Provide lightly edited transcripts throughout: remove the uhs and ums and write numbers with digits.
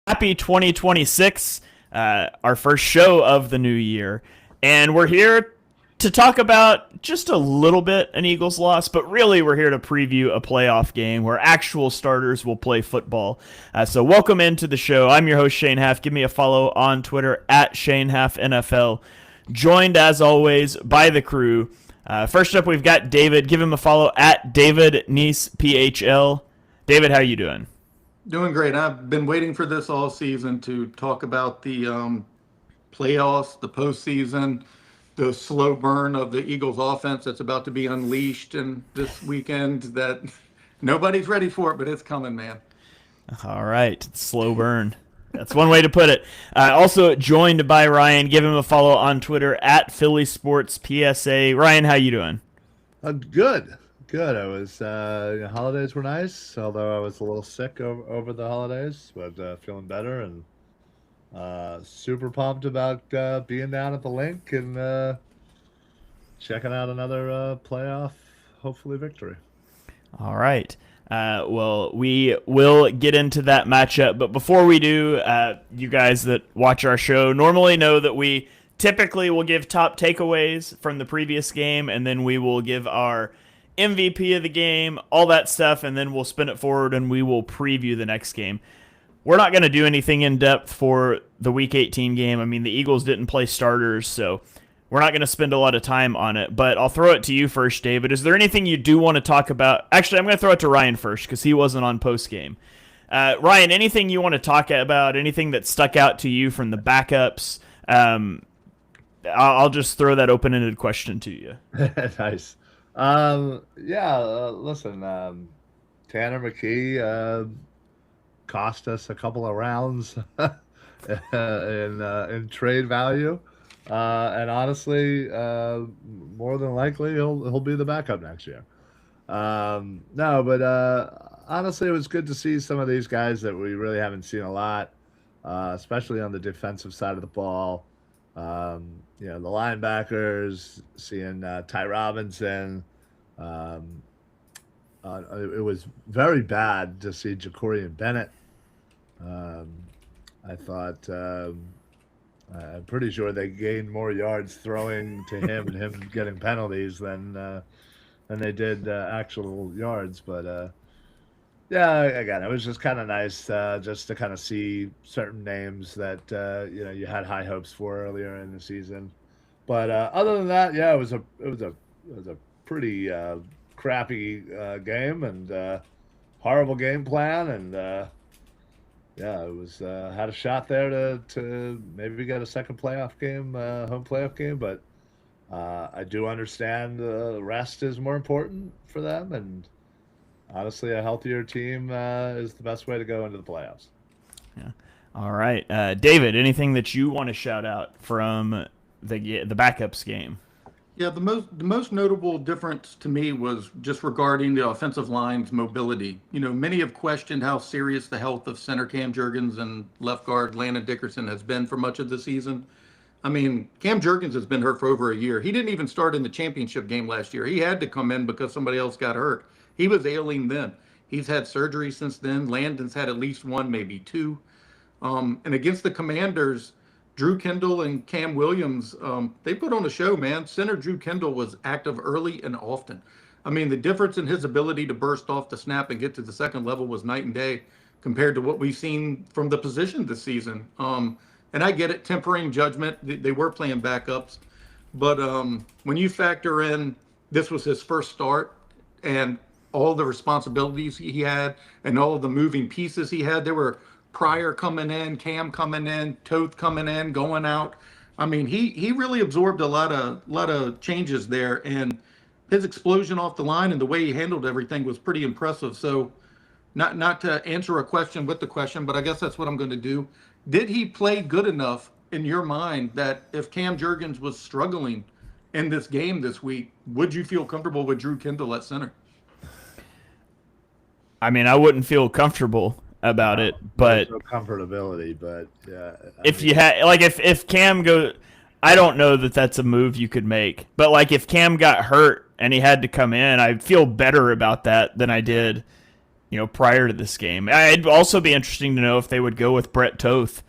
Happy 2026, our first show of the new year. And we're here to talk about just a little bit an Eagles loss, but really we're here to preview a playoff game where actual starters will play football. So welcome into the show. I'm your host, Shane Haff. Give me a follow on Twitter at Shane Haff NFL. Joined as always by the crew. First up, we've got David. Give him a follow at David Nice PHL. David, how you doing? Doing great. I've been waiting for this all season to talk about the playoffs, the postseason, the slow burn of the Eagles offense that's about to be unleashed in this weekend that nobody's ready for it, but it's coming, man. All right, slow burn. That's one way to put it. Also joined by Ryan. Give him a follow on Twitter at Philly Sports PSA. Ryan, how you doing? Good, good. I was holidays were nice, although I was a little sick over the holidays, but feeling better and super pumped about being down at the link and checking out another playoff, hopefully victory. All right. Well, we will get into that matchup, but before we do, you guys that watch our show normally know that we typically will give top takeaways from the previous game, and then we will give our MVP of the game, all that stuff, and then we'll spin it forward and we will preview the next game. We're not going to do anything in depth for the Week 18 game. I mean, the Eagles didn't play starters, so we're not going to spend a lot of time on it. But I'll throw it to you first, David. Is there anything you do want to talk about? Actually, I'm going to throw it to Ryan first because he wasn't on post game. Ryan, anything you want to talk about? Anything that stuck out to you from the backups? I'll just throw that open-ended question to you. Nice. Listen, Tanner McKee cost us a couple of rounds in trade value, and honestly, more than likely he'll be the backup next year. No, but honestly, it was good to see some of these guys that we really haven't seen a lot, especially on the defensive side of the ball. The linebackers, seeing Ty Robinson. It was very bad to see Jacorian Bennett. I thought I'm pretty sure they gained more yards throwing to him and him getting penalties than they did actual yards. But yeah, again, it was just kind of nice just to kind of see certain names that you had high hopes for earlier in the season. But other than that, yeah, it was a pretty crappy game and horrible game plan, and yeah, it was had a shot there to maybe get a second playoff game, home playoff game, but I do understand the rest is more important for them, and honestly, a healthier team is the best way to go into the playoffs. Yeah. All right, David. Anything that you want to shout out from the backups game? Yeah, the most notable difference to me was just regarding the offensive line's mobility. Many have questioned how serious the health of center Cam Jurgens and left guard Landon Dickerson has been for much of the season. I mean, Cam Jurgens has been hurt for over a year. He didn't even start in the championship game last year. He had to come in because somebody else got hurt. He was ailing then. He's had surgery since then. Landon's had at least one, maybe two. And against the Commanders, Drew Kendall and Cam Williams, they put on a show, man. Center Drew Kendall was active early and often. I mean, the difference in his ability to burst off the snap and get to the second level was night and day compared to what we've seen from the position this season. And I get it, tempering judgment. They were playing backups. But when you factor in this was his first start and all the responsibilities he had and all of the moving pieces he had, there were Pryor coming in, Cam coming in, Toth coming in, going out. I mean, he really absorbed a lot of changes there, and his explosion off the line and the way he handled everything was pretty impressive. So, not to answer a question with the question, but I guess that's what I'm going to do. Did he play good enough in your mind that if Cam Jurgens was struggling in this game this week, would you feel comfortable with Drew Kendall at center? I mean, I wouldn't feel comfortable about it, but No comfortability, but yeah. if you had if Cam go, I don't know that that's a move you could make. But if Cam got hurt and he had to come in, I'd feel better about that than I did prior to this game. It'd also be interesting to know if they would go with Brett Toth.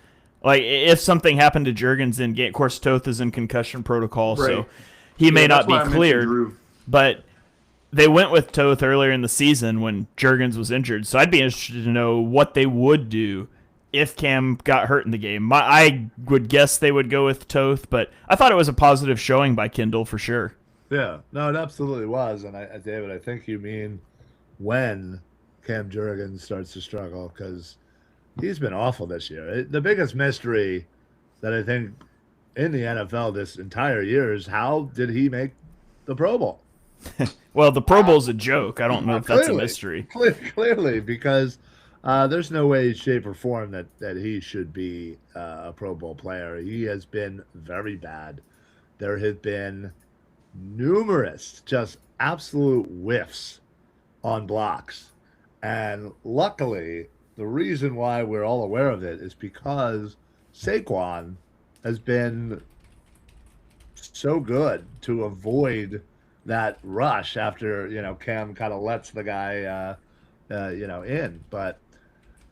Like, if something happened to Juergens in game, of course, Toth is in concussion protocol, Right. so he may not that's be why I mentioned cleared. Drew. But they went with Toth earlier in the season when Juergens was injured, so I'd be interested to know what they would do if Cam got hurt in the game. I would guess they would go with Toth, but I thought it was a positive showing by Kindle for sure. Yeah, no, it absolutely was. And David, I think you mean when Cam Jurgens starts to struggle, because he's been awful this year. The biggest mystery that I think in the NFL this entire year is how did he make the Pro Bowl? Well, the Pro Bowl's a joke. I don't know if that's a mystery. Clearly, because there's no way, shape, or form that he should be a Pro Bowl player. He has been very bad. There have been numerous just absolute whiffs on blocks. And luckily, the reason why we're all aware of it is because Saquon has been so good to avoid that rush after, Cam kind of lets the guy, in. But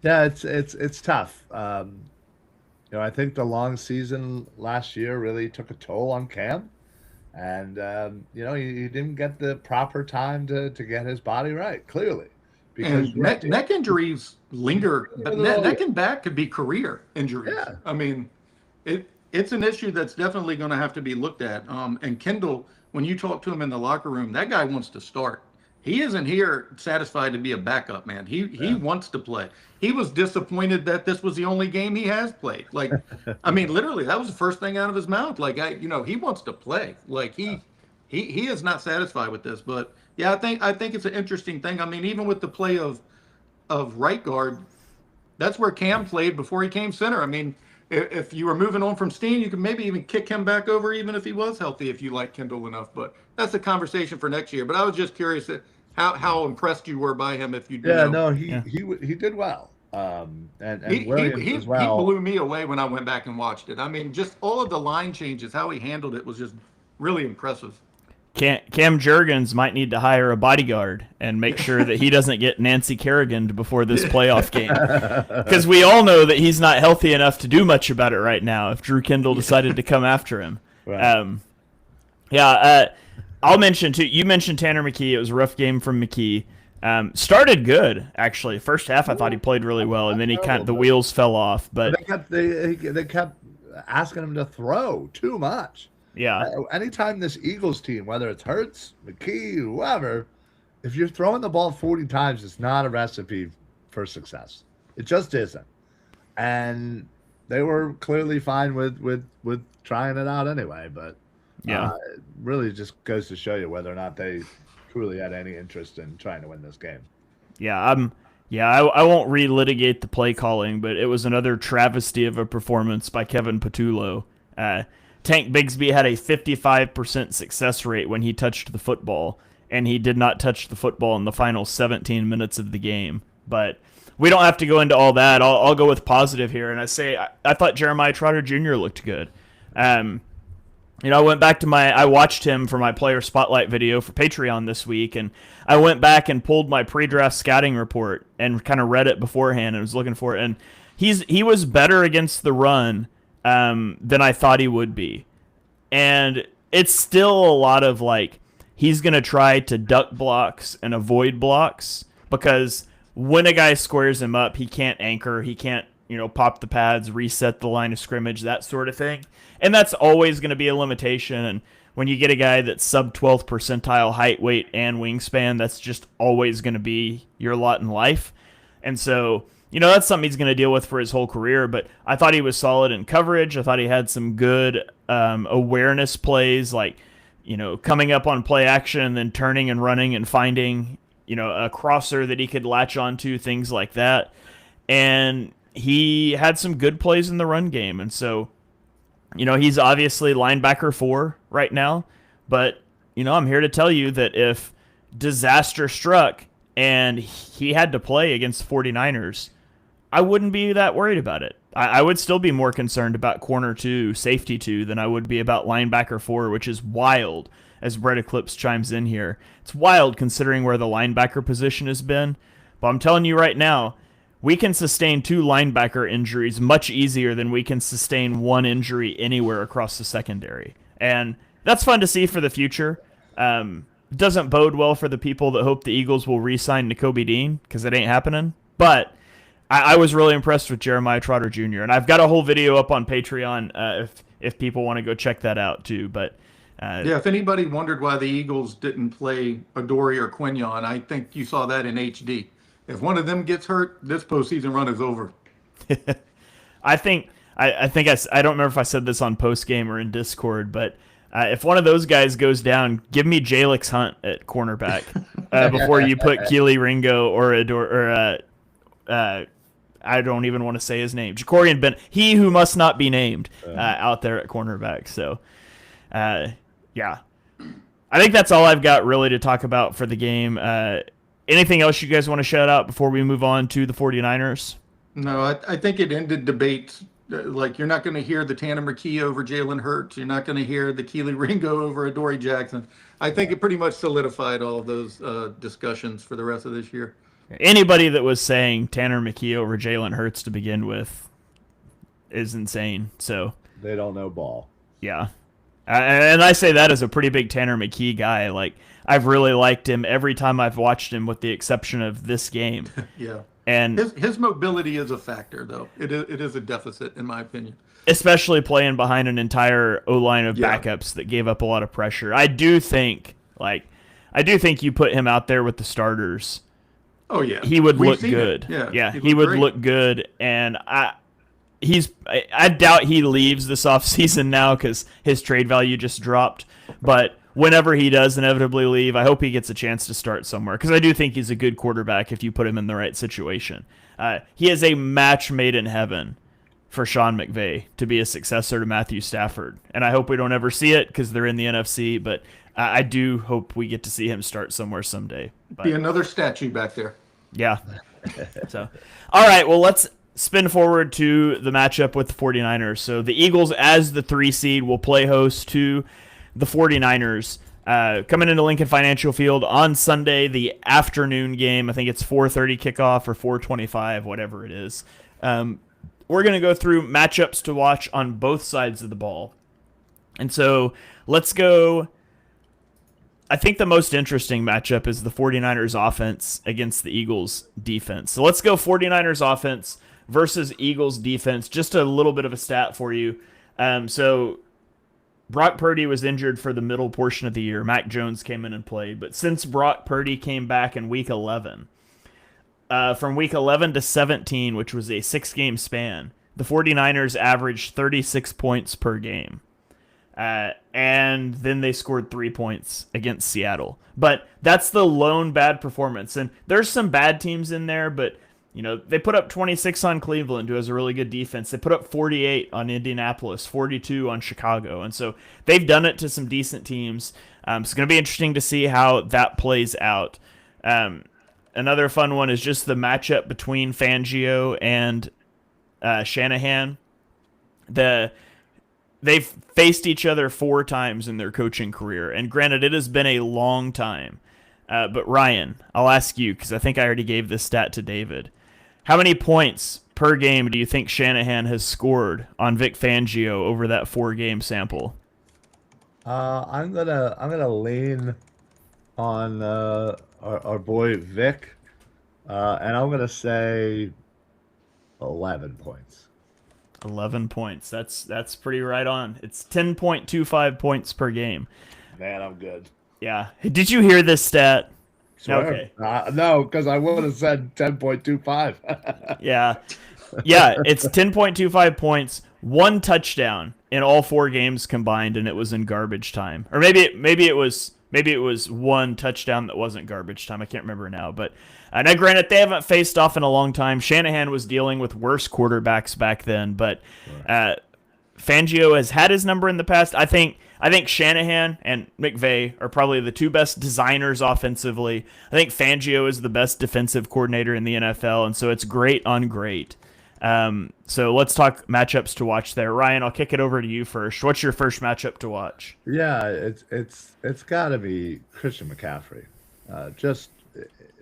yeah, it's tough. I think the long season last year really took a toll on Cam. And, he didn't get the proper time to get his body right, clearly. Because And neck injuries linger, but neck and back could be career injuries. Yeah. I mean, it's an issue that's definitely going to have to be looked at. And Kendall, when you talk to him in the locker room, that guy wants to start. He isn't here satisfied to be a backup, man. He wants to play. He was disappointed that this was the only game he has played. Like, I mean, literally, that was the first thing out of his mouth. Like, he wants to play. Like, he is not satisfied with this. But yeah, I think it's an interesting thing. I mean, even with the play of right guard, that's where Cam played before he came center. I mean, if you were moving on from Steen, you could maybe even kick him back over, even if he was healthy, if you like Kendall enough. But that's a conversation for next year. But I was just curious how impressed you were by him. If you he did well. And he Williams as well. He blew me away when I went back and watched it. I mean, just all of the line changes, how he handled it was just really impressive. Cam Jurgens might need to hire a bodyguard and make sure that he doesn't get Nancy Kerrigan before this playoff game. Because we all know that he's not healthy enough to do much about it right now if Drew Kindle decided to come after him. Right. I'll mention, too, you mentioned Tanner McKee. It was a rough game from McKee. Started good, actually. First half, I thought he played really well, and then the wheels fell off. But they kept asking him to throw too much. Yeah. Anytime this Eagles team, whether it's Hurts, McKee, whoever, if you're throwing the ball 40 times, it's not a recipe for success. It just isn't. And they were clearly fine with trying it out anyway. But it really just goes to show you whether or not they truly had any interest in trying to win this game. Yeah, I won't relitigate the play calling, but it was another travesty of a performance by Kevin Patullo. Tank Bigsby had a 55% success rate when he touched the football, and he did not touch the football in the final 17 minutes of the game. But we don't have to go into all that. I'll go with positive here, and I thought Jeremiah Trotter Jr. looked good. I went back to I watched him for my player spotlight video for Patreon this week, and I went back and pulled my pre-draft scouting report and kind of read it beforehand and was looking for it, and he was better against the run than I thought he would be. And it's still a lot of he's going to try to duck blocks and avoid blocks, because when a guy squares him up, he can't anchor, he can't, pop the pads, reset the line of scrimmage, that sort of thing. And that's always going to be a limitation. And when you get a guy that's sub 12th percentile height, weight, and wingspan, that's just always going to be your lot in life. And so, that's something he's going to deal with for his whole career, but I thought he was solid in coverage. I thought he had some good awareness plays, coming up on play action and then turning and running and finding, a crosser that he could latch onto, things like that. And he had some good plays in the run game. And so, he's obviously linebacker 4 right now, but, I'm here to tell you that if disaster struck and he had to play against the 49ers, I wouldn't be that worried about it. I would still be more concerned about corner 2, safety 2 than I would be about linebacker 4, which is wild, as Brett Eclipse chimes in here. It's wild considering where the linebacker position has been. But I'm telling you right now, we can sustain 2 linebacker injuries much easier than we can sustain 1 injury anywhere across the secondary. And that's fun to see for the future. Doesn't bode well for the people that hope the Eagles will re-sign Nakobe Dean, because it ain't happening. But I was really impressed with Jeremiah Trotter Jr., and I've got a whole video up on Patreon if people want to go check that out too. But yeah, if anybody wondered why the Eagles didn't play Adoree or Quinion, I think you saw that in HD. If one of them gets hurt, this postseason run is over. I think I don't remember if I said this on post game or in Discord, but if one of those guys goes down, give me Jalix Hunt at cornerback before you put Keely Ringo or I don't even want to say his name, Jacorian Bennett, he who must not be named, out there at cornerback. So, yeah, I think that's all I've got really to talk about for the game. Anything else you guys want to shout out before we move on to the 49ers? No, I think it ended debates. Like, you're not going to hear the Tanner McKee over Jalen Hurts. You're not going to hear the Keely Ringo over Adoree Jackson. I think it pretty much solidified all of those discussions for the rest of this year. Anybody that was saying Tanner McKee over Jalen Hurts to begin with is insane. So They don't know ball. yeah. And I say that as a pretty big Tanner McKee guy. Like, I've really liked him every time I've watched him, with the exception of this game. Yeah. And his mobility is a factor, though. It is a deficit, in my opinion. Especially playing behind an entire O-line of backups that gave up a lot of pressure. I do think you put him out there with the starters. Oh, yeah. He would look good. Yeah, he would look good. And I doubt he leaves this offseason now because his trade value just dropped. But whenever he does inevitably leave, I hope he gets a chance to start somewhere, because I do think he's a good quarterback if you put him in the right situation. He is a match made in heaven for Sean McVay to be a successor to Matthew Stafford. And I hope we don't ever see it because they're in the NFC, but I do hope we get to see him start somewhere someday. But, be another statue back there. Yeah. So, all right, well, let's spin forward to the matchup with the 49ers. So the Eagles, as the 3 seed, will play host to the 49ers. Coming into Lincoln Financial Field on Sunday, the afternoon game. I think it's 4:30 kickoff or 4:25, whatever it is. We're going to go through matchups to watch on both sides of the ball. And so let's go. I think the most interesting matchup is the 49ers offense against the Eagles defense. So let's go 49ers offense versus Eagles defense. Just a little bit of a stat for you. So Brock Purdy was injured for the middle portion of the year. Mac Jones came in and played. But since Brock Purdy came back in Week 11, from Week 11 to 17, which was a 6-game span, the 49ers averaged 36 points per game. And then they scored 3 points against Seattle. But that's the lone bad performance. And there's some bad teams in there, but they put up 26 on Cleveland, who has a really good defense. They put up 48 on Indianapolis, 42 on Chicago. And so they've done it to some decent teams. It's going to be interesting to see how that plays out. Another fun one is just the matchup between Fangio and Shanahan. They've faced each other 4 times in their coaching career. And granted, it has been a long time. But Ryan, I'll ask you, because I think I already gave this stat to David. How many points per game do you think Shanahan has scored on Vic Fangio over that 4-game sample? I'm gonna lean on our boy Vic, and I'm gonna say 11 points. 11 points. That's pretty right on. It's 10.25 points per game. Man, I'm good. Yeah. Did you hear this stat? Swear. Okay. No, because I would have said 10.25. Yeah. It's 10.25 points, 1 touchdown in all 4 games combined, and it was in garbage time. Or maybe it was 1 touchdown that wasn't garbage time. I can't remember now. But now, granted, they haven't faced off in a long time. Shanahan was dealing with worse quarterbacks back then, but Fangio has had his number in the past. I think Shanahan and McVay are probably the 2 best designers offensively. I think Fangio is the best defensive coordinator in the NFL, and so it's great on great. So let's talk matchups to watch there. Ryan, I'll kick it over to you first. What's your first matchup to watch? Yeah, it's got to be Christian McCaffrey. Just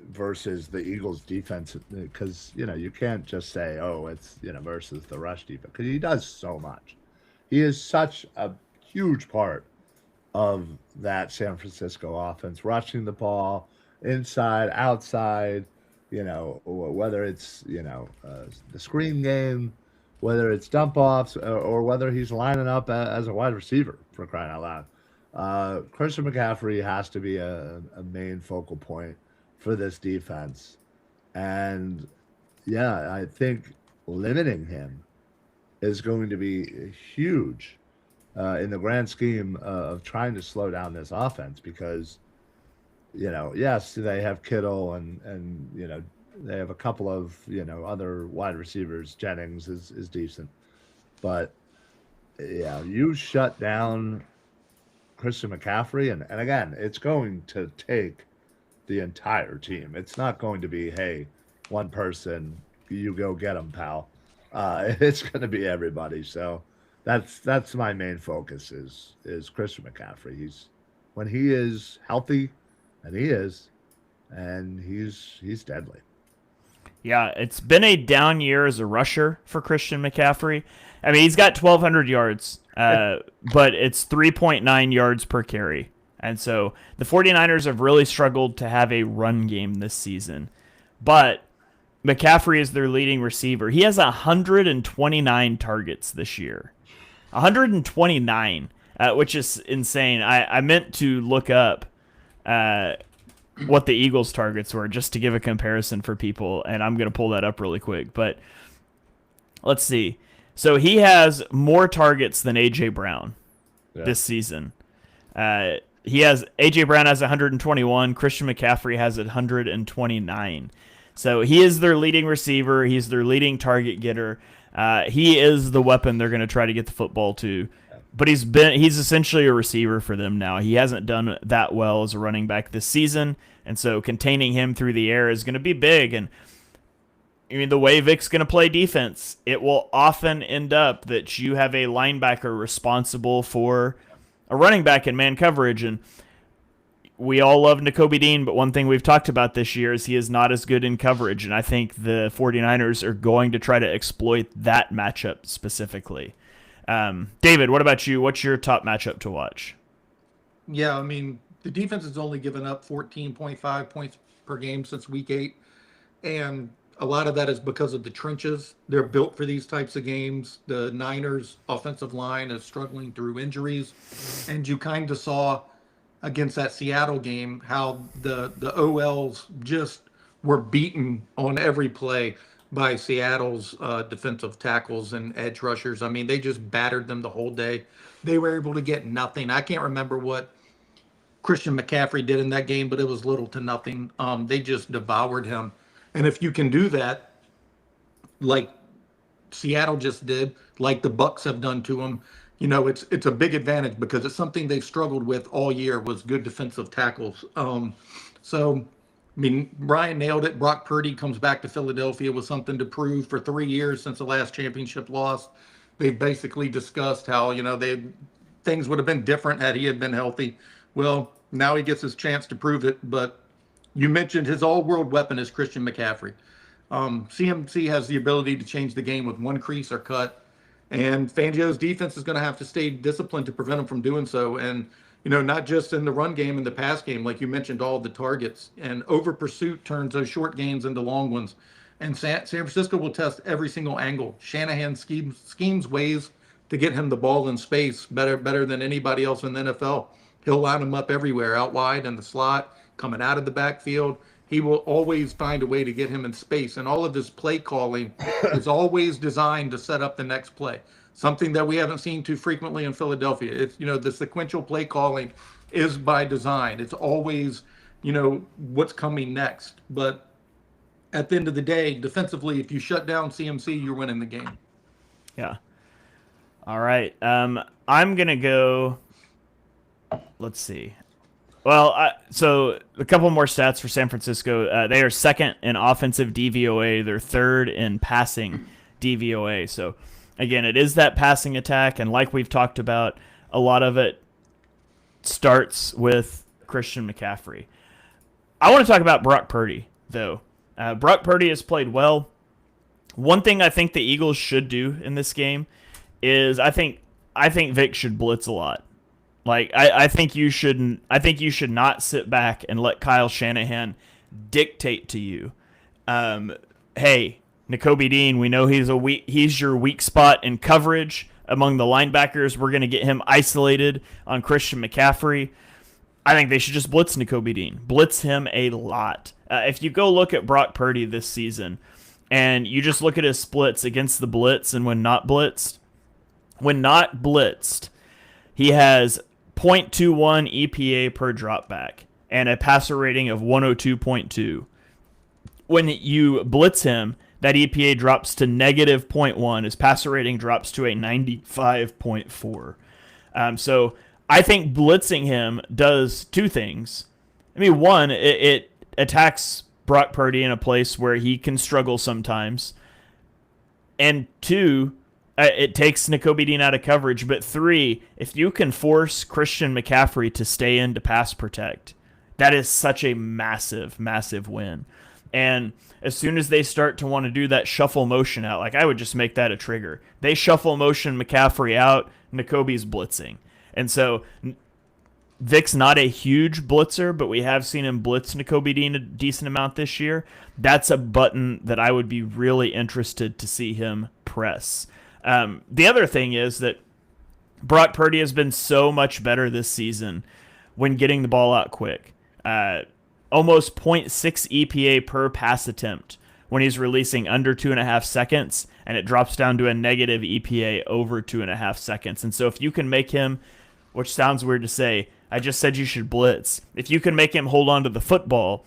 versus the Eagles defense, because you can't just say, oh, it's versus the rush defense, because he does so much. He is such a huge part of that San Francisco offense, rushing the ball inside, outside, whether it's the screen game, whether it's dump offs, or whether he's lining up as a wide receiver, for crying out loud. Christian McCaffrey has to be a main focal point for this defense. And yeah, I think limiting him is going to be huge in the grand scheme of trying to slow down this offense, because, yes, they have Kittle and they have a couple of, other wide receivers. Jennings is decent. But, yeah, you shut down Christian McCaffrey, and again, it's going to take the entire team. It's not going to be, hey, one person, you go get him, pal. It's going to be everybody. So that's my main focus is Christian McCaffrey. When he is healthy, and he's deadly. Yeah, it's been a down year as a rusher for Christian McCaffrey. I mean, he's got 1,200 yards, but it's 3.9 yards per carry. And so the 49ers have really struggled to have a run game this season. But McCaffrey is their leading receiver. He has 129 targets this year. 129, which is insane. I meant to look up what the Eagles' targets were just to give a comparison for people, and I'm going to pull that up really quick. But let's see. So he has more targets than A.J. Brown this season. A.J. Brown has 121. Christian McCaffrey has 129. So he is their leading receiver. He's their leading target getter. He is the weapon they're going to try to get the football to. But he's essentially a receiver for them now. He hasn't done that well as a running back this season, and so containing him through the air is going to be big. And I mean, the way Vic's going to play defense, it will often end up that you have a linebacker responsible for a running back in man coverage. And we all love Nakobe Dean, but one thing we've talked about this year is he is not as good in coverage, and I think the 49ers are going to try to exploit that matchup specifically. David, what about you? What's your top matchup to watch? Yeah, I mean, the defense has only given up 14.5 points per game since week 8, and a lot of that is because of the trenches. They're built for these types of games. The Niners' offensive line is struggling through injuries, and you kind of saw against that Seattle game how the OLs just were beaten on every play by Seattle's defensive tackles and edge rushers. I mean, they just battered them the whole day. They were able to get nothing. I can't remember what Christian McCaffrey did in that game, but it was little to nothing. They just devoured him. And if you can do that, like Seattle just did, like the Bucs have done to him, it's a big advantage, because it's something they've struggled with all year, was good defensive tackles. I mean, Ryan nailed it. Brock Purdy comes back to Philadelphia with something to prove. For 3 years since the last championship loss, they've basically discussed how, things would have been different had he had been healthy. Well, now he gets his chance to prove it. But you mentioned his all-world weapon is Christian McCaffrey. CMC has the ability to change the game with one crease or cut, and Fangio's defense is going to have to stay disciplined to prevent him from doing so. And not just in the run game and the pass game, like you mentioned, all the targets, and over pursuit turns those short gains into long ones. And San Francisco will test every single angle. Shanahan schemes ways to get him the ball in space better than anybody else in the NFL. He'll line him up everywhere, out wide, in the slot, coming out of the backfield. He will always find a way to get him in space. And all of this play calling is always designed to set up the next play. Something that we haven't seen too frequently in Philadelphia. It's, the sequential play calling is by design. It's always, what's coming next. But at the end of the day, defensively, if you shut down CMC, you're winning the game. Yeah. All right. I'm going to go, let's see. Well, so a couple more stats for San Francisco. They are second in offensive DVOA. They're third in passing DVOA. So, again, it is that passing attack, and like we've talked about, a lot of it starts with Christian McCaffrey. I want to talk about Brock Purdy, though. Brock Purdy has played well. One thing I think the Eagles should do in this game is I think Vic should blitz a lot. Like I think you shouldn't. I think you should not sit back and let Kyle Shanahan dictate to you. Hey, Nakobe Dean, we know he's your weak spot in coverage among the linebackers. We're going to get him isolated on Christian McCaffrey. I think they should just blitz Nakobe Dean. Blitz him a lot. If you go look at Brock Purdy this season and you just look at his splits against the blitz and when not blitzed, he has 0.21 EPA per dropback and a passer rating of 102.2. When you blitz him, that EPA drops to negative 0.1. His passer rating drops to a 95.4. So I think blitzing him does two things. I mean, one, it attacks Brock Purdy in a place where he can struggle sometimes. And two, it takes Nakobe Dean out of coverage. But three, if you can force Christian McCaffrey to stay in to pass protect, that is such a massive, massive win. And as soon as they start to want to do that shuffle motion out, like I would just make that a trigger. They shuffle motion McCaffrey out, Nakobe's blitzing. And so Vic's not a huge blitzer, but we have seen him blitz Nakobe Dean a decent amount this year. That's a button that I would be really interested to see him press. The other thing is that Brock Purdy has been so much better this season when getting the ball out quick. Almost 0.6 EPA per pass attempt when he's releasing under 2.5 seconds, and it drops down to a negative EPA over 2.5 seconds. And so if you can make him, which sounds weird to say, I just said you should blitz. If you can make him hold on to the football,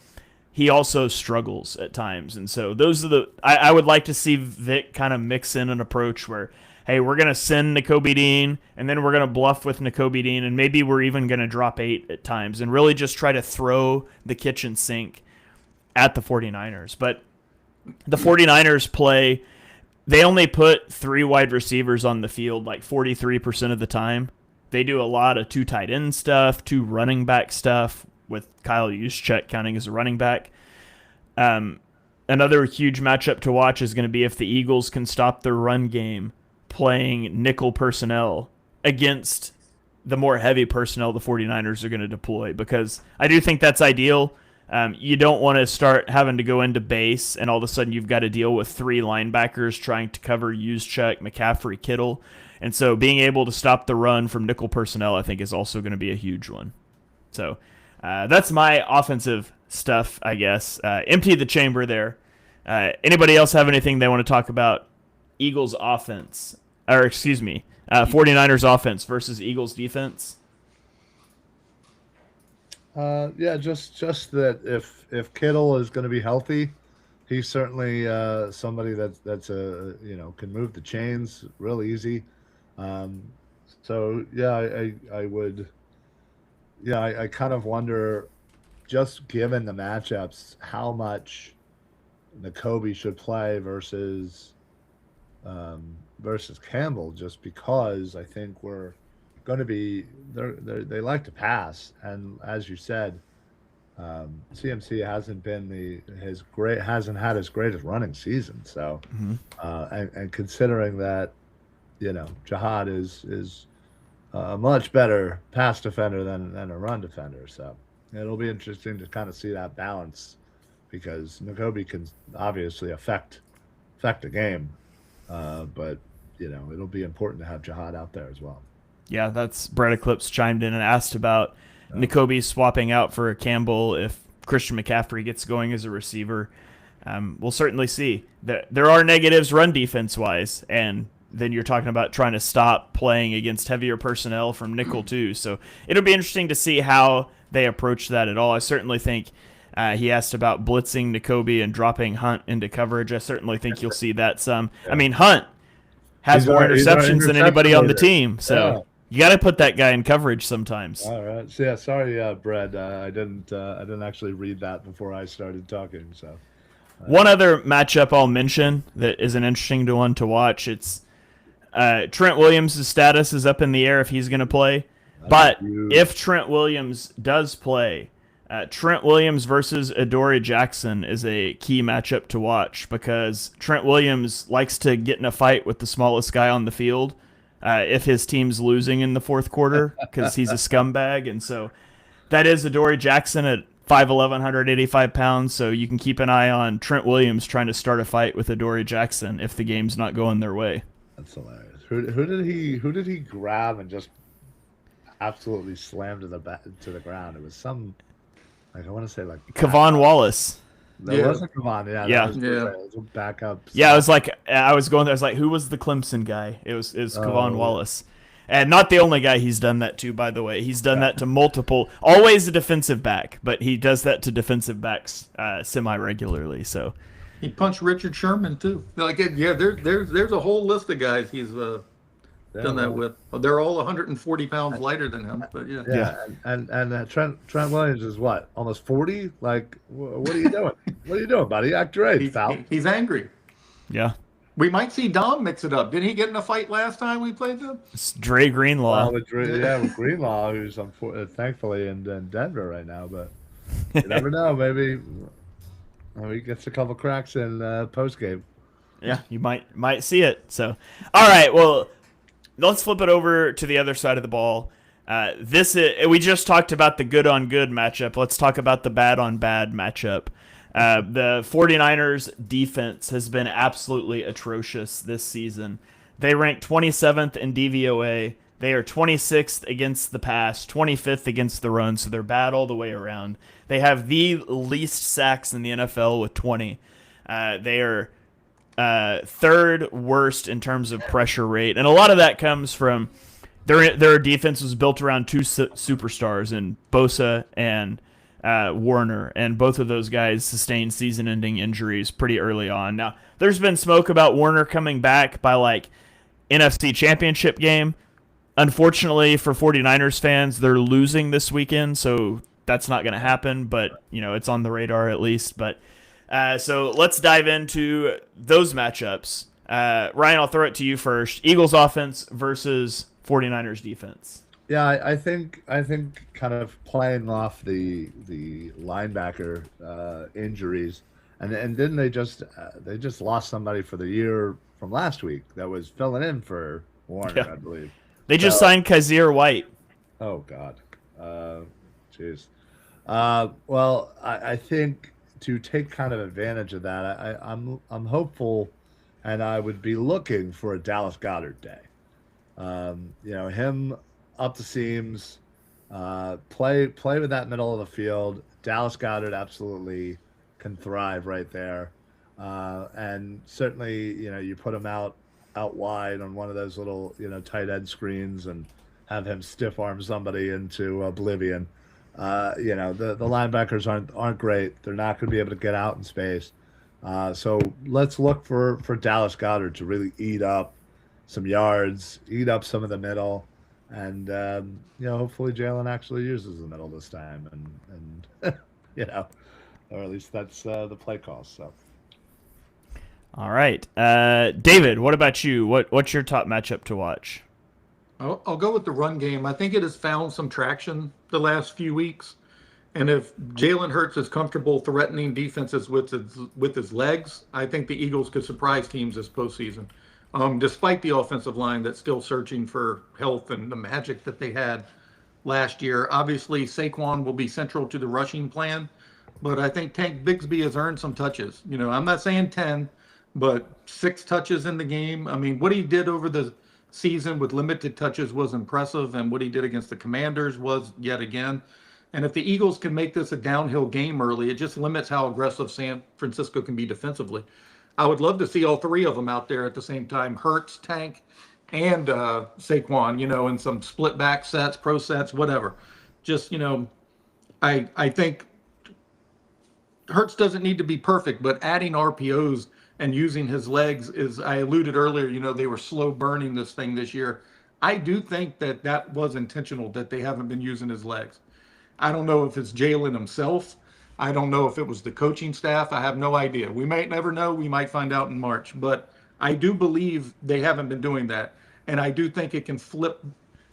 he also struggles at times. And so those are I would like to see Vic kind of mix in an approach where, hey, we're going to send Nakobe Dean, and then we're going to bluff with Nakobe Dean, and maybe we're even going to drop 8 at times and really just try to throw the kitchen sink at the 49ers. But the 49ers they only put 3 wide receivers on the field like 43% of the time. They do a lot of 2 tight end stuff, 2 running back stuff, with Kyle Juszczyk counting as a running back. Another huge matchup to watch is going to be if the Eagles can stop their run game playing nickel personnel against the more heavy personnel the 49ers are going to deploy, because I do think that's ideal. You don't want to start having to go into base and all of a sudden you've got to deal with 3 linebackers trying to cover Juszczyk, McCaffrey, Kittle. And so being able to stop the run from nickel personnel, I think, is also going to be a huge one. So that's my offensive stuff, I guess. Empty the chamber there. Anybody else have anything they want to talk about Eagles offense? Or, excuse me, 49ers offense versus Eagles defense? Yeah, just that if Kittle is going to be healthy, he's certainly somebody that's can move the chains real easy. So yeah, I would. Yeah, I kind of wonder, just given the matchups, how much Nakobe should play versus Campbell, just because I think we're going to be they like to pass, and as you said, CMC hasn't had his greatest running season. So, and considering that, Jihad is a much better pass defender than a run defender, so it'll be interesting to kind of see that balance, because Nakobe can obviously affect a game, but it'll be important to have Jihad out there as well. Yeah, that's Brett Eclipse chimed in and asked about Nakobe swapping out for Campbell if Christian McCaffrey gets going as a receiver. We'll certainly see. There are negatives run defense-wise, and then you're talking about trying to stop playing against heavier personnel from nickel too. So it'll be interesting to see how they approach that at all. I certainly think he asked about blitzing Nakobe and dropping Hunt into coverage. I certainly think you'll see that some. I mean, Hunt has more interceptions than anybody on the team, so you got to put that guy in coverage sometimes. All right. So yeah, sorry, Brad. I didn't actually read that before I started talking. So one other matchup I'll mention that is an interesting one to watch. It's Trent Williams' status is up in the air if he's going to play. But if Trent Williams does play, Trent Williams versus Adoree Jackson is a key matchup to watch because Trent Williams likes to get in a fight with the smallest guy on the field if his team's losing in the fourth quarter because he's a scumbag. And so that is Adoree Jackson at 5'11", 185 pounds. So you can keep an eye on Trent Williams trying to start a fight with Adoree Jackson if the game's not going their way. That's hilarious. Who did he grab and just absolutely slam to the ground? It was some, like, I want to say like Kavon Wallace. That wasn't Kavon. Yeah. It was a backup. Yeah, I was like, I was going there. I was like, who was the Clemson guy? It was Kavon Wallace, and not the only guy he's done that to. By the way, he's done that to multiple. Always a defensive back, but he does that to defensive backs semi regularly. So he punched Richard Sherman too. Like, yeah, there's a whole list of guys he's done that with. They're all 140 pounds lighter than him, but yeah. And Trent Williams is what, almost 40? Like, what are you doing? What are you doing, buddy? Act your age, pal. He's angry. Yeah. We might see Dom mix it up. Didn't he get in a fight last time we played them? It's Dre Greenlaw. With Greenlaw, who's thankfully in Denver right now. But you never know. Maybe he gets a couple cracks in post game. Yeah, you might see it. So, all right. Well, let's flip it over to the other side of the ball. We just talked about the good on good matchup. Let's talk about the bad on bad matchup. The 49ers defense has been absolutely atrocious this season. They rank 27th in DVOA. They are 26th against the pass, 25th against the run, so they're bad all the way around. They have the least sacks in the NFL with 20. They are third worst in terms of pressure rate, and a lot of that comes from their defense was built around two superstars in Bosa and Warner, and both of those guys sustained season-ending injuries pretty early on. Now, there's been smoke about Warner coming back by like NFC Championship game. Unfortunately for 49ers fans, they're losing this weekend, so that's not going to happen, but it's on the radar at least. But so let's dive into those matchups. Ryan, I'll throw it to you first. Eagles offense versus 49ers defense. Yeah, I think kind of playing off the linebacker injuries, and didn't they just lost somebody for the year from last week that was filling in for Warner, I believe. They just signed Kazir White. Oh God, jeez. Well, I think to take kind of advantage of that, I'm hopeful, and I would be looking for a Dallas Goedert day. Him up the seams, play with that middle of the field. Dallas Goedert absolutely can thrive right there, and certainly you put him out wide on one of those little tight end screens and have him stiff arm somebody into oblivion. The linebackers aren't great. They're not going to be able to get out in space. So let's look for Dallas Goedert to really eat up some yards, eat up some of the middle. And hopefully Jalen actually uses the middle this time, and or at least that's the play call. So, all right, David, what about you? What's your top matchup to watch? I'll go with the run game. I think it has found some traction the last few weeks, and if Jalen Hurts is comfortable threatening defenses with his legs, I think the Eagles could surprise teams this postseason. Despite the offensive line that's still searching for health and the magic that they had last year. Obviously, Saquon will be central to the rushing plan, but I think Tank Bigsby has earned some touches. I'm not saying 10, but 6 touches in the game. I mean, what he did over the season with limited touches was impressive, and what he did against the Commanders was yet again. And if the Eagles can make this a downhill game early, it just limits how aggressive San Francisco can be defensively. I would love to see all 3 of them out there at the same time, Hurts, Tank, and Saquon, in some split back sets, pro sets, whatever. Just, I think Hurts doesn't need to be perfect, but adding RPOs and using his legs is, I alluded earlier, they were slow burning this thing this year. I do think that was intentional, that they haven't been using his legs. I don't know if it's Jalen himself. I don't know if it was the coaching staff. I have no idea. We might never know. We might find out in March. But I do believe they haven't been doing that. And I do think it can flip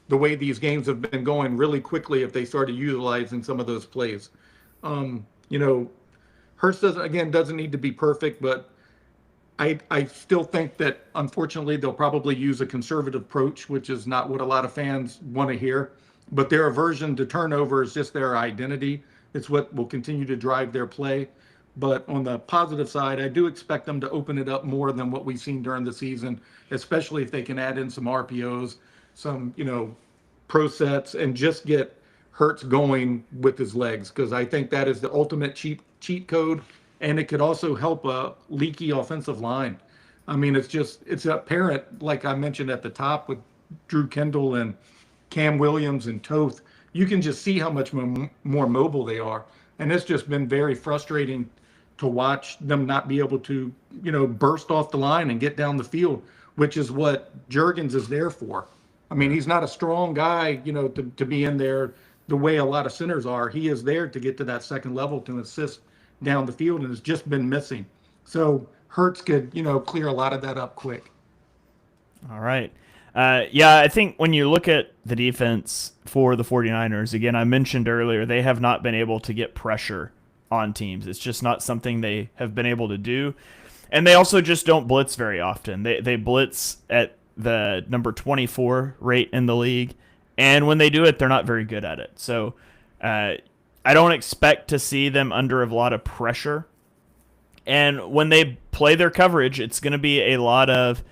the way these games have been going really quickly if they started utilizing some of those plays. You know, Hurts doesn't need to be perfect, but I still think that unfortunately they'll probably use a conservative approach, which is not what a lot of fans want to hear. But their aversion to turnover is just their identity. It's what will continue to drive their play. But on the positive side, I do expect them to open it up more than what we've seen during the season, especially if they can add in some RPOs, some, pro sets, and just get Hurts going with his legs, because I think that is the ultimate cheat code, and it could also help a leaky offensive line. I mean, it's apparent, like I mentioned at the top with Drew Kendall and Cam Williams and Toth. You can just see how much more mobile they are, and it's just been very frustrating to watch them not be able to, burst off the line and get down the field, which is what Jurgens is there for. I mean, he's not a strong guy, to be in there the way a lot of centers are. He is there to get to that second level to assist down the field, and has just been missing. So Hurts could, clear a lot of that up quick. All right. Yeah, I think when you look at the defense for the 49ers, again, I mentioned earlier, they have not been able to get pressure on teams. It's just not something they have been able to do. And they also just don't blitz very often. They blitz at the number 24 rate in the league. And when they do it, they're not very good at it. So I don't expect to see them under a lot of pressure. And when they play their coverage, it's going to be a lot of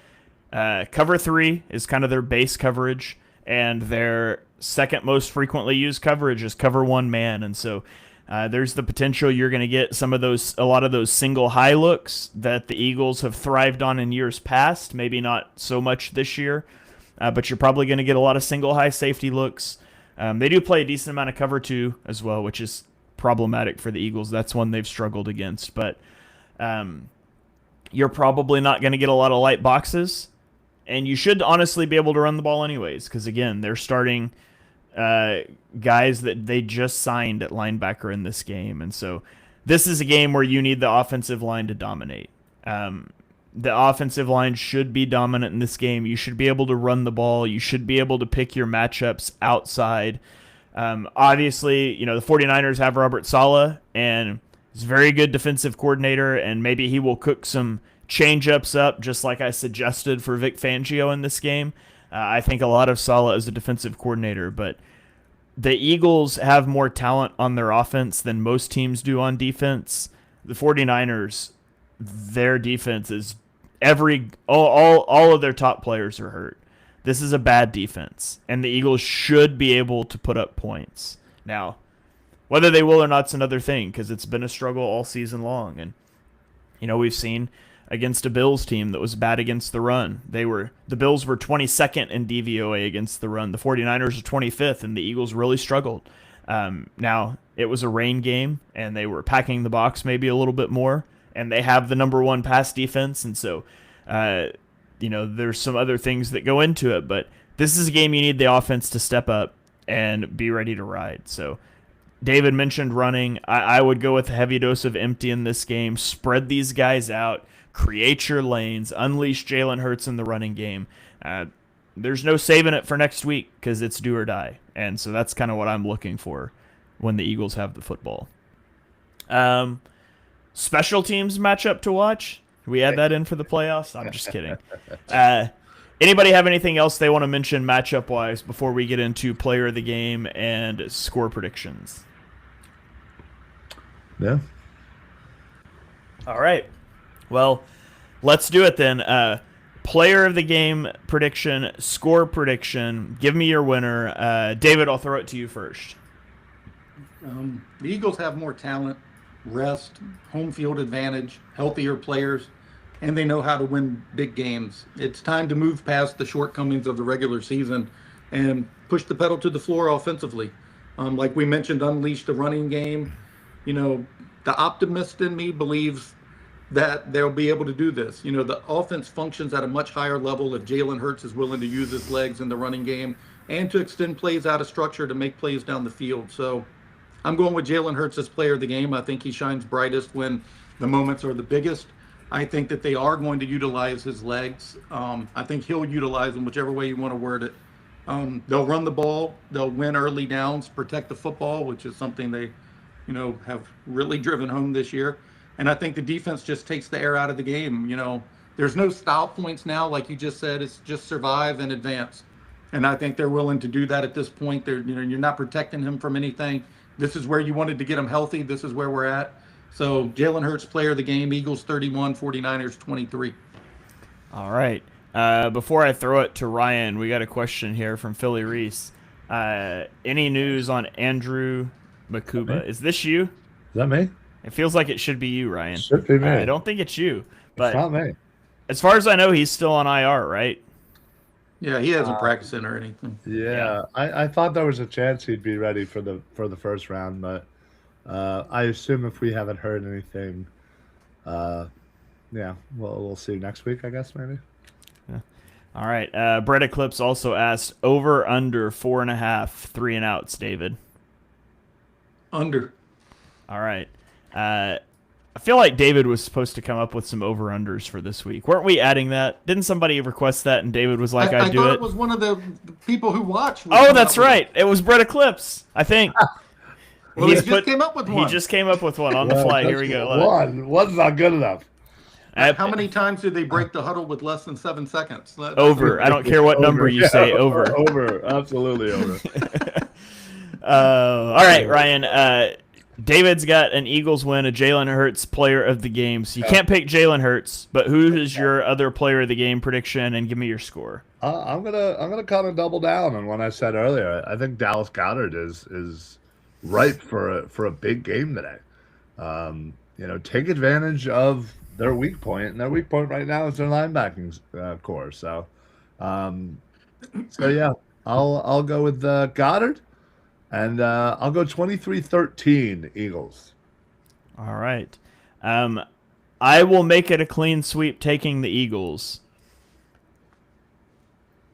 cover 3 is kind of their base coverage. And their second most frequently used coverage is cover 1 man. And so there's the potential you're going to get a lot of those single high looks that the Eagles have thrived on in years past. Maybe not so much this year, but you're probably going to get a lot of single high safety looks. They do play a decent amount of cover 2 as well, which is problematic for the Eagles. That's one they've struggled against. But you're probably not going to get a lot of light boxes, and you should honestly be able to run the ball anyways, because again, they're starting guys that they just signed at linebacker in this game. And so this is a game where you need the offensive line to dominate. The offensive line should be dominant in this game. You should be able to run the ball. You should be able to pick your matchups outside. Obviously, the 49ers have Robert Saleh, and he's a very good defensive coordinator, and maybe he will cook some change-ups up, just like I suggested for Vic Fangio in this game. I think a lot of Saleh as a defensive coordinator, but the Eagles have more talent on their offense than most teams do on defense. The 49ers, their defense is all of their top players are hurt. This is a bad defense, and the Eagles should be able to put up points. Now, whether they will or not is another thing, because it's been a struggle all season long. And, we've seen against a Bills team that was bad against the run. The Bills were 22nd in DVOA against the run. The 49ers are 25th, and the Eagles really struggled. Now, it was a rain game, and they were packing the box maybe a little bit more, and they have the number 1 pass defense, and so, there's some other things that go into it, but this is a game you need the offense to step up and be ready to ride. So David mentioned running. I would go with a heavy dose of empty in this game. Spread these guys out. Create your lanes. Unleash Jalen Hurts in the running game. There's no saving it for next week because it's do or die. And so that's kind of what I'm looking for when the Eagles have the football. Special teams matchup to watch. We add that in for the playoffs? I'm just kidding. Anybody have anything else they want to mention matchup-wise before we get into player of the game and score predictions? Yeah. All right. Well, let's do it then. Player of the game prediction, score prediction. Give me your winner. David, I'll throw it to you first. The Eagles have more talent, rest, home field advantage, healthier players, and they know how to win big games. It's time to move past the shortcomings of the regular season and push the pedal to the floor offensively. Like we mentioned, unleash the running game. The optimist in me believes that they'll be able to do this. The offense functions at a much higher level if Jalen Hurts is willing to use his legs in the running game and to extend plays out of structure to make plays down the field. So I'm going with Jalen Hurts as player of the game. I think he shines brightest when the moments are the biggest. I think that they are going to utilize his legs. I think he'll utilize them whichever way you want to word it. They'll run the ball. They'll win early downs, protect the football, which is something they have really driven home this year. And I think the defense just takes the air out of the game. There's no style points now, like you just said. It's just survive and advance. And I think they're willing to do that at this point. You're not protecting him from anything. This is where you wanted to get him healthy. This is where we're at. So Jalen Hurts, player of the game. Eagles 31, 49ers 23. All right. Before I throw it to Ryan, we got a question here from Philly Reese. Any news on Andrew Makuba? Is this you? Is that me? It feels like it should be you, Ryan. Should be me. I don't think it's you. But it's not me. As far as I know, he's still on IR, right? Yeah, he hasn't practiced or anything. Yeah. I thought there was a chance he'd be ready for the first round, but I assume if we haven't heard anything, we'll see next week, I guess, maybe. Yeah. All right. Brett Eclipse also asked over under 4.5 3 and outs, David. Under. All right. I feel like David was supposed to come up with some over-unders for this week. Weren't we adding that? Didn't somebody request that and David was like, I'd do it? I thought it was one of the people who watched. Oh, that's right. It was Brett Eclipse, I think. Well, he just came up with one. He just came up with one on the fly. Here we go. One's not good enough. How many times did they break the huddle with less than 7 seconds? Over. I don't care what number you say. Over. Over. Absolutely over. All right, Ryan. David's got an Eagles win, a Jalen Hurts player of the game. So you can't pick Jalen Hurts, but who is your other player of the game prediction? And give me your score. I'm gonna kind of double down on what I said earlier. I think Dallas Goedert is ripe for a big game today. Take advantage of their weak point, and their weak point right now is their linebacking core. So yeah, I'll go with Goddard. And I'll go 23-13 Eagles. All right. I will make it a clean sweep taking the Eagles.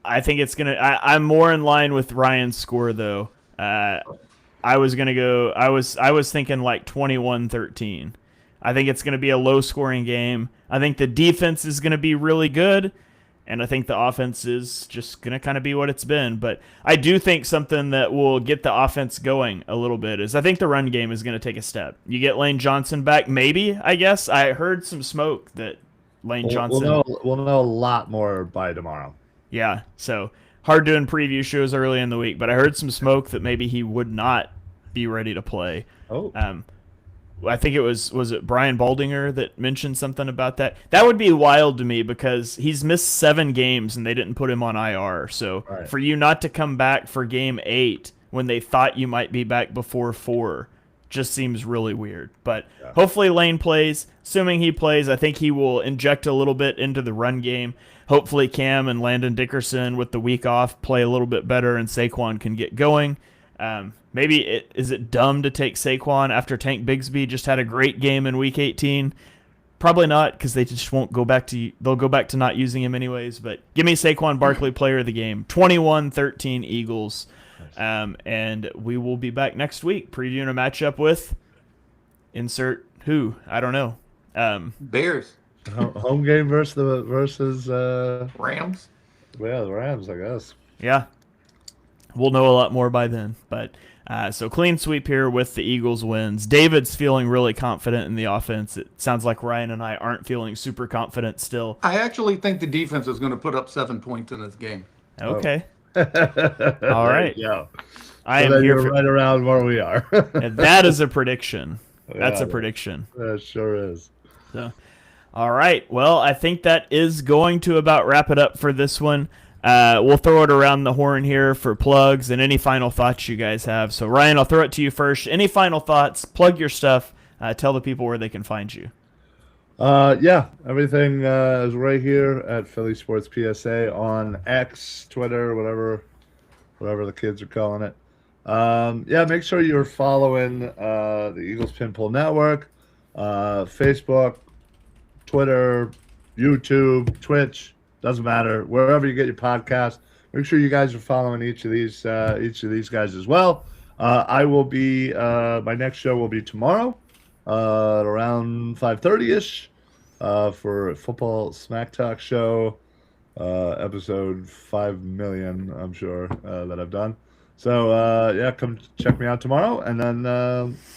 I think it's going to... I'm more in line with Ryan's score, though. I was going to go... I was thinking like 21-13. I think it's going to be a low-scoring game. I think the defense is going to be really good. And I think the offense is just going to kind of be what it's been. But I do think something that will get the offense going a little bit is I think the run game is going to take a step. You get Lane Johnson back, maybe, I guess. I heard some smoke that Lane Johnson... We'll know a lot more by tomorrow. Yeah, so hard doing preview shows early in the week. But I heard some smoke that maybe he would not be ready to play. Oh. I think it was it Brian Baldinger that mentioned something about that? That would be wild to me because he's missed 7 games and they didn't put him on IR. So for you not to come back for game 8 when they thought you might be back before 4 just seems really weird. But hopefully Lane plays. Assuming he plays, I think he will inject a little bit into the run game. Hopefully Cam and Landon Dickerson with the week off play a little bit better and Saquon can get going. Maybe is it dumb to take Saquon after Tank Bigsby just had a great game in Week 18? Probably not, because they just won't go back to. They'll go back to not using him anyways. But give me Saquon Barkley, player of the game. 21-13 Eagles, and we will be back next week previewing a matchup with insert who I don't know. Bears. Home game versus Rams. Well, the Rams, I guess. Yeah. We'll know a lot more by then. But so clean sweep here with the Eagles wins. David's feeling really confident in the offense. It sounds like Ryan and I aren't feeling super confident still. I actually think the defense is going to put up 7 points in this game. Okay. All right. Yeah. I am here right around where we are. And that is a prediction. That's a prediction. That sure is. So, all right. Well, I think that is going to about wrap it up for this one. We'll throw it around the horn here for plugs and any final thoughts you guys have. So, Ryan, I'll throw it to you first. Any final thoughts? Plug your stuff. Tell the people where they can find you. Yeah, everything is right here at Philly Sports PSA on X, Twitter, whatever the kids are calling it. Yeah, make sure you're following the Eagles Pinpool Network, Facebook, Twitter, YouTube, Twitch. Doesn't matter. Wherever you get your podcast, make sure you guys are following each of these guys as well. I will be my next show will be tomorrow at around 5:30ish for a Football Smack Talk show, episode 5 million, I'm sure, that I've done. So yeah, come check me out tomorrow, and then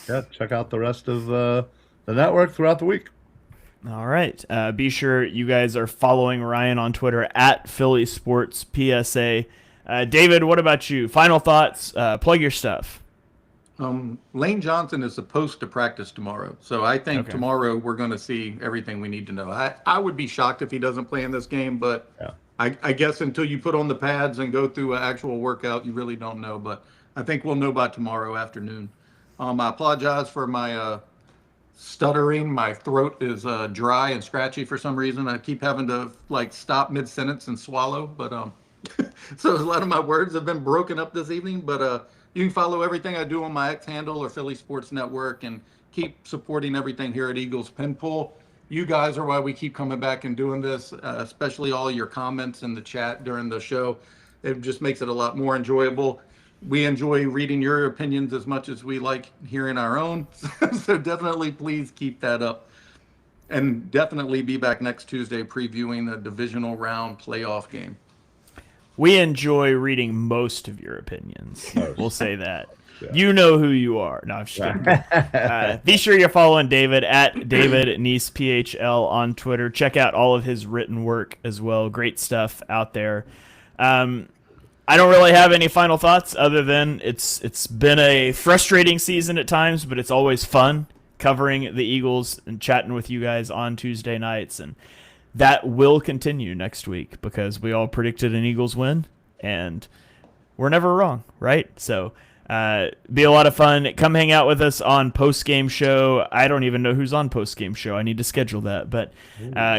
yeah, check out the rest of the network throughout the week. All right. Be sure you guys are following Ryan on Twitter at Philly Sports PSA. David, what about you? Final thoughts. Plug your stuff. Lane Johnson is supposed to practice tomorrow, so I think Okay. tomorrow we're going to see everything we need to know. I would be shocked if he doesn't play in this game, but Yeah. I guess until you put on the pads and go through an actual workout, you really don't know. But I think we'll know by tomorrow afternoon. I apologize for my stuttering. My throat is dry and scratchy for some reason. I keep having to like stop mid-sentence and swallow, but so a lot of my words have been broken up this evening. But you can follow everything I do on my X handle or Philly Sports Network, and keep supporting everything here at Eagles Pinpool. You guys are why we keep coming back and doing this, especially all your comments in the chat during the show. It just makes it a lot more enjoyable. We enjoy reading your opinions as much as we like hearing our own. So definitely please keep that up. And definitely be back next Tuesday previewing the divisional round playoff game. We enjoy reading most of your opinions. We'll say that. Yeah. You know who you are. No, I'm just kidding. Be sure you're following David at David Nice PHL on Twitter. Check out all of his written work as well. Great stuff out there. I don't really have any final thoughts other than it's been a frustrating season at times, but it's always fun covering the Eagles and chatting with you guys on Tuesday nights, and that will continue next week because we all predicted an Eagles win, and we're never wrong, right? So be a lot of fun. Come hang out with us on post-game show. I don't even know who's on post-game show. I need to schedule that. But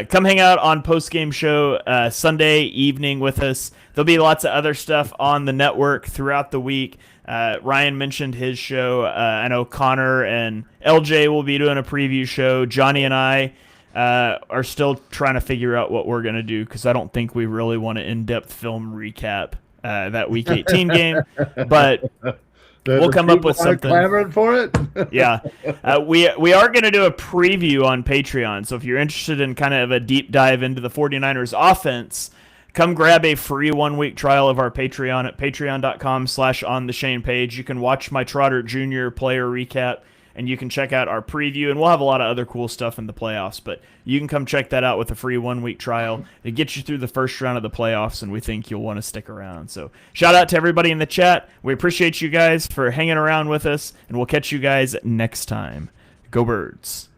come hang out on post-game show Sunday evening with us. There'll be lots of other stuff on the network throughout the week. Ryan mentioned his show. I know Connor and LJ will be doing a preview show. Johnny and I are still trying to figure out what we're going to do because I don't think we really want an in-depth film recap that Week 18 game. But we'll come up with something. Clamoring for it. Yeah, we are going to do a preview on Patreon. So if you're interested in kind of a deep dive into the 49ers offense, come grab a free 1-week trial of our Patreon at patreon.com/ontheshane page. You can watch my Trotter Jr. player recap, and you can check out our preview, and we'll have a lot of other cool stuff in the playoffs, but you can come check that out with a free 1-week trial. It gets you through the first round of the playoffs, and we think you'll want to stick around. So shout out to everybody in the chat. We appreciate you guys for hanging around with us, and we'll catch you guys next time. Go Birds.